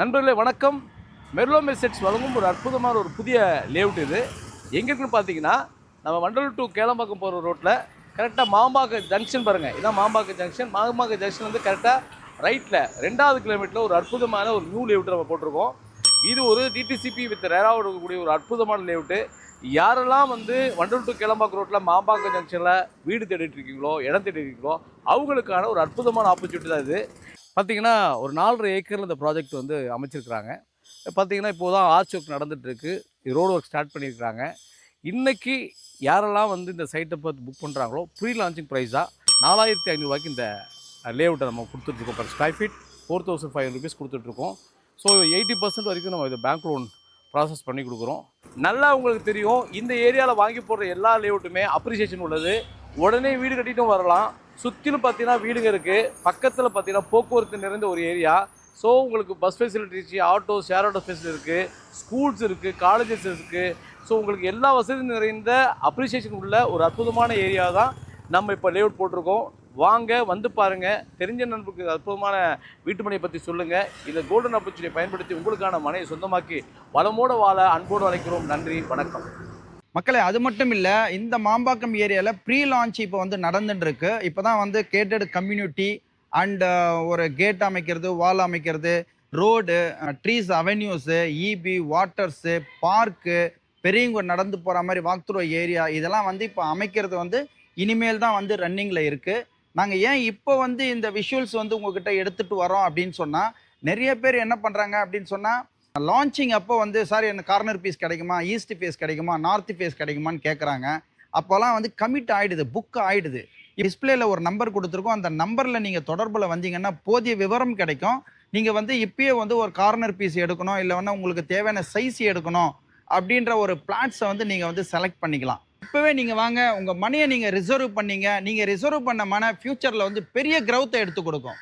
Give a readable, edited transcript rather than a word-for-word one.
நண்பர்களே வணக்கம். மெர்லோ மெசெட்ஸ் வழங்கும் ஒரு அற்புதமான ஒரு புதிய லேஅவுட் இது. எங்கே இருக்குன்னு பார்த்தீங்கன்னா, நம்ம வண்டலூர் டு கேளம்பாக்கம் போகிற ரோட்டில் கரெக்டாக மாம்பாக்கம் ஜங்ஷன் பாருங்கள். இதான் மாம்பாக்கம் ஜங்ஷன். மாம்பாக்கம் ஜங்ஷன் வந்து கரெக்டாக ரைட்டில் 2வது கிலோமீட்டரில் ஒரு அற்புதமான ஒரு நியூ லேஅவுட் நம்ம போட்டிருக்கோம். இது ஒரு டிடிசிபி வித் ரேராவோட இருக்கக்கூடிய ஒரு அற்புதமான லேஅவுட்டு. யாரெல்லாம் வந்து வண்டலூர் டு கேளம்பாக்கம் ரோட்டில் மாம்பாக்கம் ஜங்ஷனில் வீடு தேடிட்டு இருக்கீங்களோ, இடம் தேடிட்டு இருக்கீங்களோ, அவங்களுக்கான ஒரு அற்புதமான ஆப்பர்ச்சுனிட்டி தான் இது. பார்த்தீங்கன்னா ஒரு 4.5 ஏக்கரில் இந்த ப்ராஜெக்ட் வந்து அமைச்சிருக்கிறாங்க. பார்த்தீங்கன்னா இப்போ தான் ஆர்ச் ஒர்க் நடந்துகிட்ருக்கு. ரோடு ஒர்க் ஸ்டார்ட் பண்ணியிருக்கிறாங்க. இன்றைக்கி யாரெல்லாம் வந்து இந்த சைட்டை பார்த்து புக் பண்ணுறாங்களோ ப்ரீ லான்ச்சிங் ப்ரைஸாக 4500 இந்த லேஅவுட்டை நம்ம கொடுத்துட்ருக்கோம். பர் ஸ்கொயர் ஃபீட் 4500 rupees கொடுத்துட்ருக்கோம். ஸோ 80% வரைக்கும் நம்ம இதை பேங்க் லோன் ப்ராசஸ் பண்ணி கொடுக்குறோம். நல்லா உங்களுக்கு தெரியும், இந்த ஏரியாவில் வாங்கி போடுற எல்லா லேஅவுட்டுமே அப்ரிசியேஷன் உள்ளது. உடனே வீடு கட்டிட்டும் வரலாம். சுற்றிலும் பார்த்தீங்கன்னா வீடுங்க இருக்குது. பக்கத்தில் பார்த்தீங்கன்னா போக்குவரத்து நிறைந்த ஒரு ஏரியா. ஸோ உங்களுக்கு bus facilities, auto, share auto facility இருக்குது, ஸ்கூல்ஸ் இருக்குது, காலேஜஸ் இருக்குது. ஸோ உங்களுக்கு எல்லா வசதியும் நிறைந்த அப்ரிசியேஷன் உள்ள ஒரு அற்புதமான ஏரியா தான் நம்ம இப்போ லேஅவுட் போட்டிருக்கோம். வாங்க வந்து பாருங்கள். தெரிஞ்ச நண்பருக்கு அற்புதமான வீட்டு மனையை பற்றி சொல்லுங்கள். இந்த கோல்டன் ஆப்பர்ச்சுனிட்டியை பயன்படுத்தி உங்களுக்கான மனையை சொந்தமாக்கி வளமோடு வாழ அன்போடு அழைக்கிறோம். நன்றி, வணக்கம். மக்களே, அது மட்டும் இல்லை, இந்த மாம்பாக்கம் ஏரியாவில் ப்ரீ லான்ச் இப்போ வந்து நடந்துட்டுருக்கு. இப்போ தான் வந்து கேட்டட் கம்யூனிட்டி அண்ட் ஒரு கேட் அமைக்கிறது, வால் அமைக்கிறது, road, trees, அவென்யூஸு, EB, waters, park, பெரியவங்க நடந்து போகிற மாதிரி வாக் த்ரூ ஏரியா, இதெல்லாம் வந்து இப்போ அமைக்கிறது வந்து இனிமேல் தான் வந்து ரன்னிங்கில் இருக்குது. நாங்கள் ஏன் இப்போ வந்து இந்த விஷுவல்ஸ் வந்து உங்ககிட்ட எடுத்துகிட்டு வரோம் அப்படின்னு சொன்னால், நிறைய பேர் என்ன பண்ணுறாங்க அப்படின்னு சொன்னால், லான்ச்சிங் அப்போ வந்து சார் எனக்கு கார்னர் பீஸ் கிடைக்குமா, ஈஸ்ட் ஃபேஸ் கிடைக்குமா, நார்த் ஃபேஸ் கிடைக்குமான்னு கேட்குறாங்க. அப்போல்லாம் வந்து கமிட் ஆகிடுது, புக் ஆகிடுது. டிஸ்பிளேல ஒரு நம்பர் கொடுத்துருக்கோம். அந்த நம்பரில் நீங்கள் தொடர்பில் வந்தீங்கன்னா போதிய விவரம் கிடைக்கும். நீங்கள் வந்து இப்பயே வந்து ஒரு கார்னர் பீஸ் எடுக்கணும், இல்லை வந்து உங்களுக்கு தேவையான சைஸ் எடுக்கணும் அப்படின்ற ஒரு பிளாட்ஸை வந்து நீங்கள் வந்து செலக்ட் பண்ணிக்கலாம். இப்போவே நீங்கள் வாங்க, உங்கள் மணியை நீங்கள் ரிசர்வ் பண்ணீங்க. நீங்கள் ரிசர்வ் பண்ண மனை ஃப்யூச்சரில் வந்து பெரிய க்ரௌத்தை எடுத்து கொடுக்கும்.